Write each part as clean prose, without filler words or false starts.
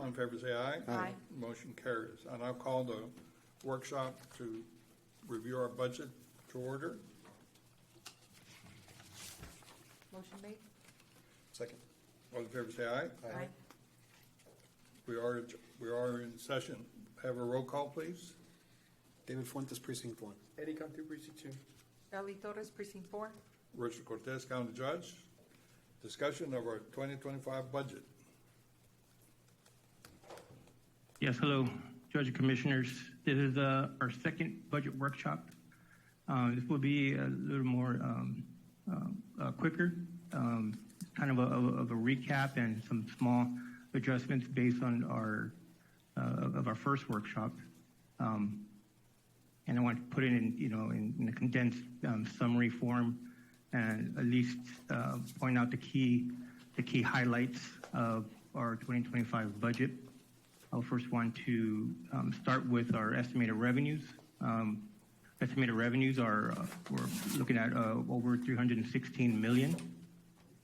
All in favor say aye. Aye. Motion carries. I now call the workshop to review our budget to order. Motion made. Second. All in favor say aye. Aye. We are in session. Have a roll call, please. David Fuentes, Precinct 1. Eddie Cantu, Precinct 2. Ellie Torres, Precinct 4. Richard Cortez, County Judge. Discussion of our 2025 budget. Yes, hello, Judge and Commissioners. This is our second budget workshop. This will be a little more quicker, kind of a recap and some small adjustments based on our first workshop. And I want to put it in a condensed summary form and at least point out the key highlights of our 2025 budget. I'll first want to start with our estimated revenues. Estimated revenues are, we're looking at over $316 million.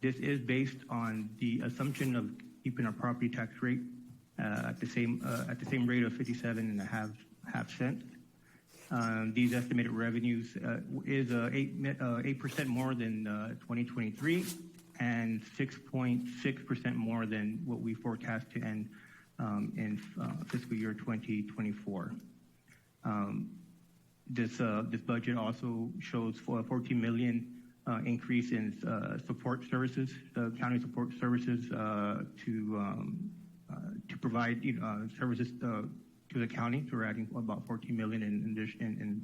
This is based on the assumption of keeping our property tax rate at the same rate of 57.5 cents. These estimated revenues is 8% more than 2023 and 6.6% more than what we forecast to end in fiscal year 2024. This budget also shows for a $14 million increase in support services, county support services to provide services to the county. So we're adding about $14 million in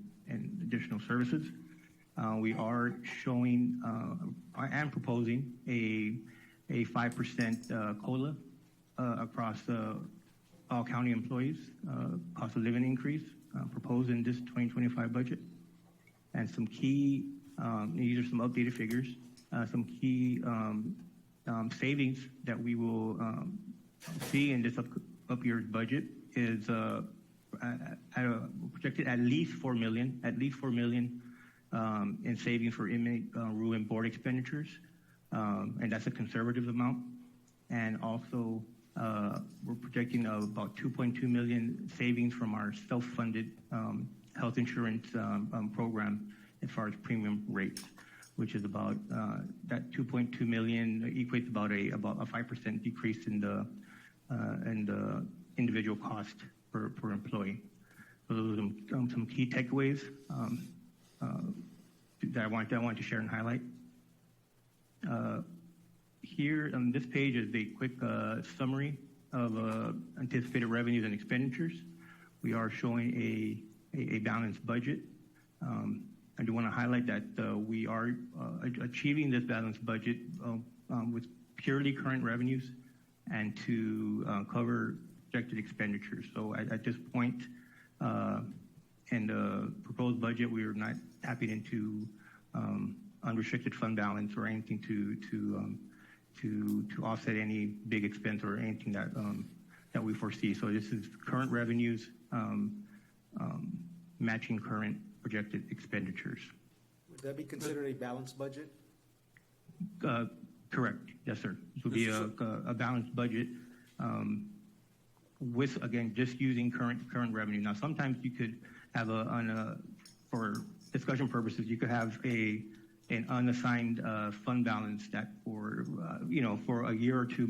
additional services. We are showing and proposing a 5% COLA across all county employees, cost of living increase proposed in this 2025 budget. And some key, these are some updated figures, some key savings that we will see in this up year's budget is projected at least $4 million in savings for inmate room and board expenditures, and that's a conservative amount. And also, we're projecting about $2.2 million savings from our self-funded health insurance program as far as premium rates, which is about that $2.2 million equates about a 5% decrease in the individual cost per employee. So those are some key takeaways that I want to share and highlight. Here on this page is a quick summary of anticipated revenues and expenditures. We are showing a balanced budget. I do want to highlight that we are achieving this balanced budget with purely current revenues and to cover projected expenditures. So at this point in the proposed budget, we are not tapping into unrestricted fund balance or anything to offset any big expense or anything that we foresee. So this is current revenues matching current projected expenditures. Would that be considered a balanced budget? Correct. Yes, sir. This would be a balanced budget with, again, just using current revenue. Now, sometimes you could have for discussion purposes, you could have an unassigned fund balance that for a year or two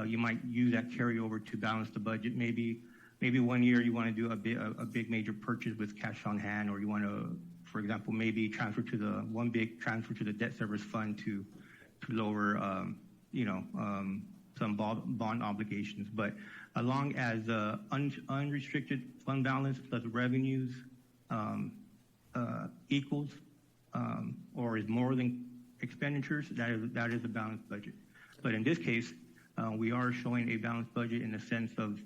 you might use that carryover to balance the budget. Maybe 1 year you want to do a big major purchase with cash on hand, or you want to, for example, maybe transfer to the debt service fund to lower some bond obligations. But as long as unrestricted fund balance plus revenues equals or is more than expenditures, that is a balanced budget. But in this case, we are showing a balanced budget in the sense of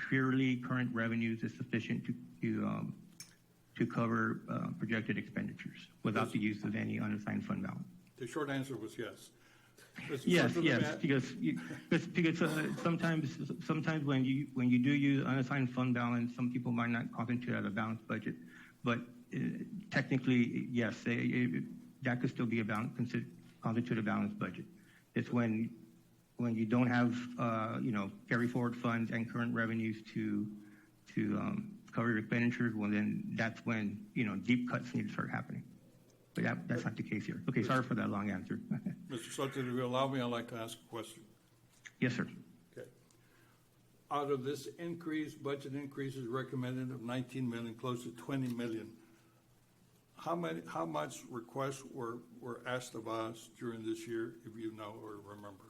purely current revenues is sufficient to cover projected expenditures without the use of any unassigned fund balance. The short answer was yes. Yes, because sometimes when you do use unassigned fund balance, some people might not constitute as a balanced budget, but technically, yes, that could still be constitute a balanced budget. It's when when you don't have, carry forward funds and current revenues to cover your expenditures, well, then that's when, deep cuts need to start happening. But that's not the case here. Okay, sorry for that long answer. Mr. Soto, if you allow me, I'd like to ask a question. Yes, sir. Okay. Out of this increase, budget increases recommended of 19 million, close to 20 million, how much requests were asked of us during this year, if you know or remember?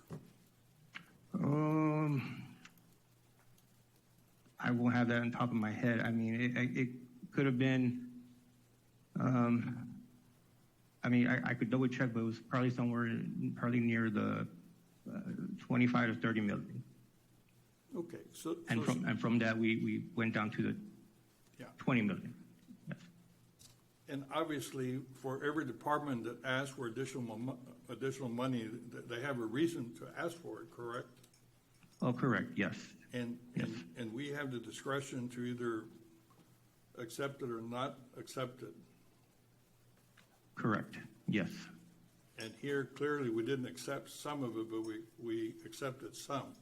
I won't have that on top of my head. I mean, it could have been, I could double check, but it was probably probably near the 25 to 30 million. Okay, so. And from that, we went down to the Yeah. 20 million. Yes. And obviously, for every department that asks for additional money, they have a reason to ask for it, correct? Oh, correct, yes. And Yes. we have the discretion to either accept it or not accept it. Correct, yes. And here, clearly, we didn't accept some of it, but we accepted some.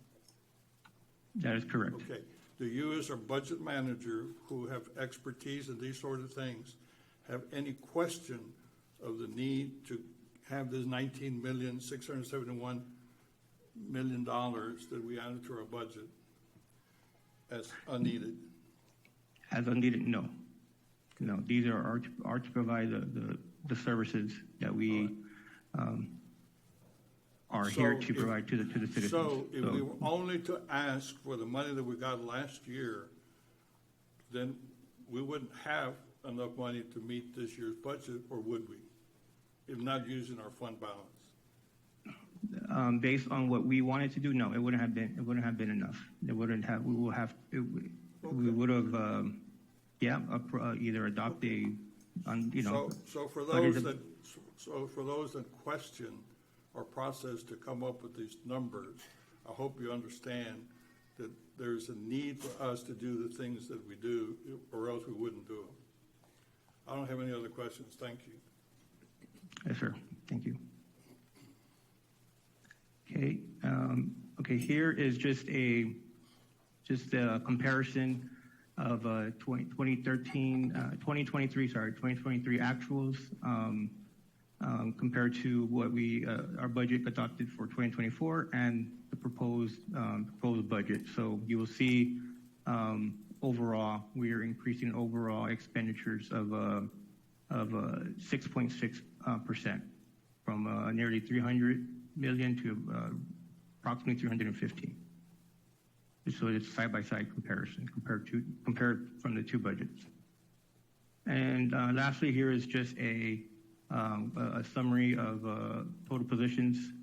That is correct. Okay. Do you, as our budget manager, who have expertise in these sort of things, have any question of the need to have this $19,671,000,000 that we added to our budget as unneeded? As unneeded, no. No, these are to provide the services that we are here to provide to the citizens. So if we were only to ask for the money that we got last year, then we wouldn't have enough money to meet this year's budget, or would we? If not using our fund balance? Based on what we wanted to do, no, it wouldn't have been enough. We would have either adopt So for those that question our process to come up with these numbers, I hope you understand that there's a need for us to do the things that we do, or else we wouldn't do them. I don't have any other questions. Thank you. Yes, sir. Thank you. Okay, here is just a comparison of 2023 actuals compared to what our budget adopted for 2024 and the proposed budget. So you will see overall we are increasing overall expenditures of 6.6% from nearly 300 million to approximately 315. So it's side-by-side comparison compared from the two budgets. And lastly, here is just a summary of total positions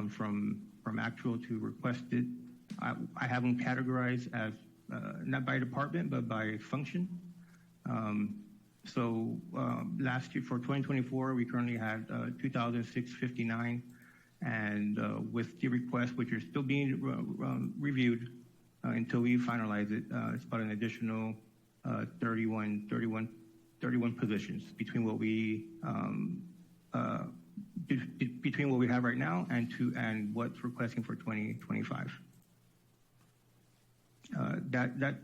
from actual to requested. I have them categorized as not by department but by function. So last year for 2024, we currently had 2,659, and with the request, which are still being reviewed until we finalize it, it's about an additional 31 positions between what we have right now and what's requesting for 2025. That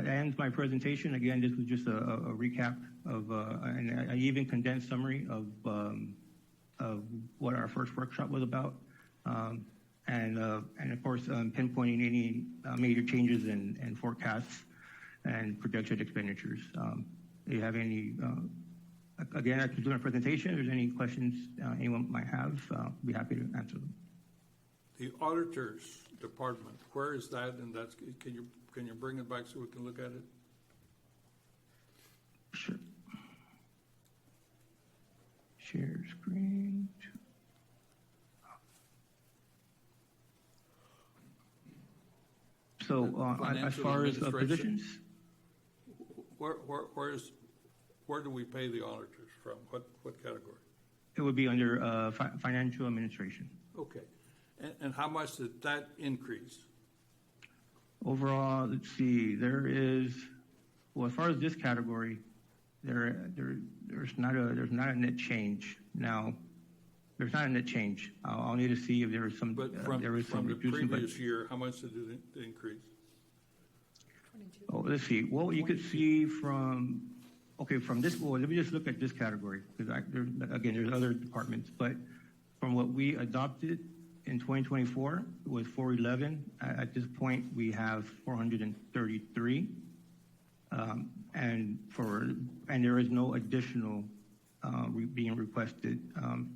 ends my presentation. Again, this was just a recap of an even condensed summary of what our first workshop was about, and of course pinpointing any major changes in forecasts and projected expenditures. Do you have any? Again, I can do my presentation. If there's any questions anyone might have, I'll be happy to answer them. The auditor's department, where is that? And can you bring it back so we can look at it? Sure. Share screen. So as far as positions, where do we pay the auditors from? What category? it would be under financial administration. Okay. And how much did that increase? Overall, let's see, as far as this category, there's not a net change. Now, There's not a net change. I'll need to see if there is some, But there is some from the reducing, but, previous year, how much did it increase? 22. oh, let's see. Well, you could see from, okay, from this, well, let me just look at this category, because again, there's other departments, but from what we adopted in 2024, it was 411. At this point, we have 433. And there is no additional being requested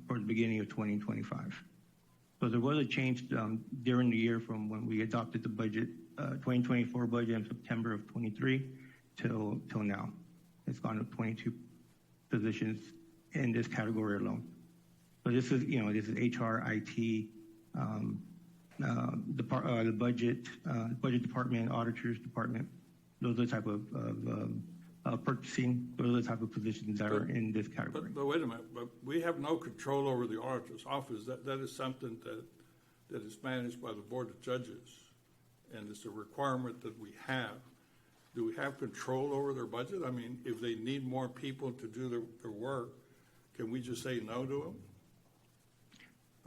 for the beginning of 2025. So there was a change during the year from when we adopted the budget, 2024 budget in September of 23 till now. It's gone up 22 positions in this category alone. So this is, this is HR, IT, the budget department, auditors department. Those are the type of purchasing. Those are the type of positions that are in this category. But wait a minute, but we have no control over the auditor's office. That is something that is managed by the Board of Judges, and it's a requirement that we have. Do we have control over their budget? I mean, if they need more people to do their work, can we just say no to them?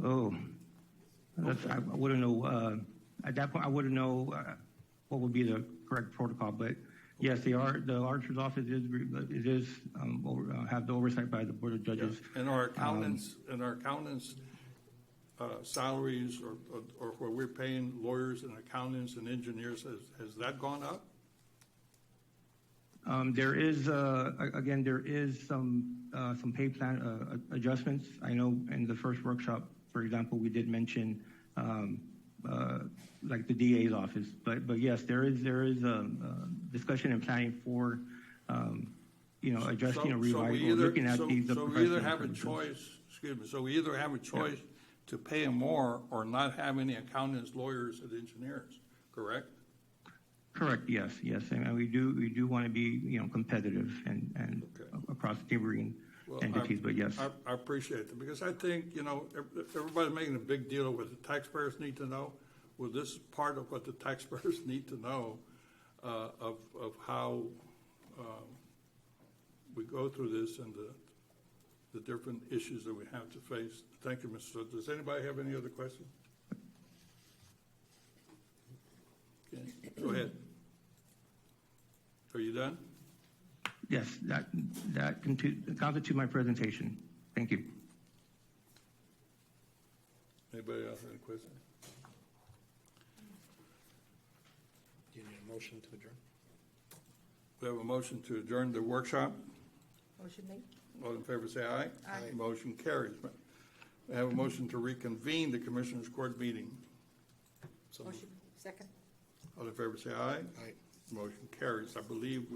Oh, I wouldn't know. At that point, I wouldn't know what would be the correct protocol. But yes, the auditor's office have the oversight by the Board of Judges. Yeah. And our accountants salaries or where we're paying lawyers and accountants and engineers, has that gone up? There is some pay plan adjustments. I know in the first workshop, for example, we did mention like the DA's office, but yes, there is discussion and planning for adjusting or revising or looking at these. So we either have a choice. Excuse me. So we either have a choice to pay them more or not have any accountants, lawyers, and engineers. Correct? Correct. Yes. And we do want to be competitive and Okay. across neighboring entities. But yes, I appreciate it because I think everybody's making a big deal of what the taxpayers need to know. Well, this is part of what the taxpayers need to know of how we go through this and the different issues that we have to face. Thank you, Mr. Soto. Does anybody have any other questions? Okay, go ahead. Are you done? yes, that constitutes my presentation. Thank you. Anybody else have any questions? Do you need a motion to adjourn? We have a motion to adjourn the workshop. Motion made. All in favor, say aye. Aye. Motion carries. We have a motion to reconvene the Commissioners Court meeting. So Motion, second. All in favor, say aye. Aye. Motion carries. I believe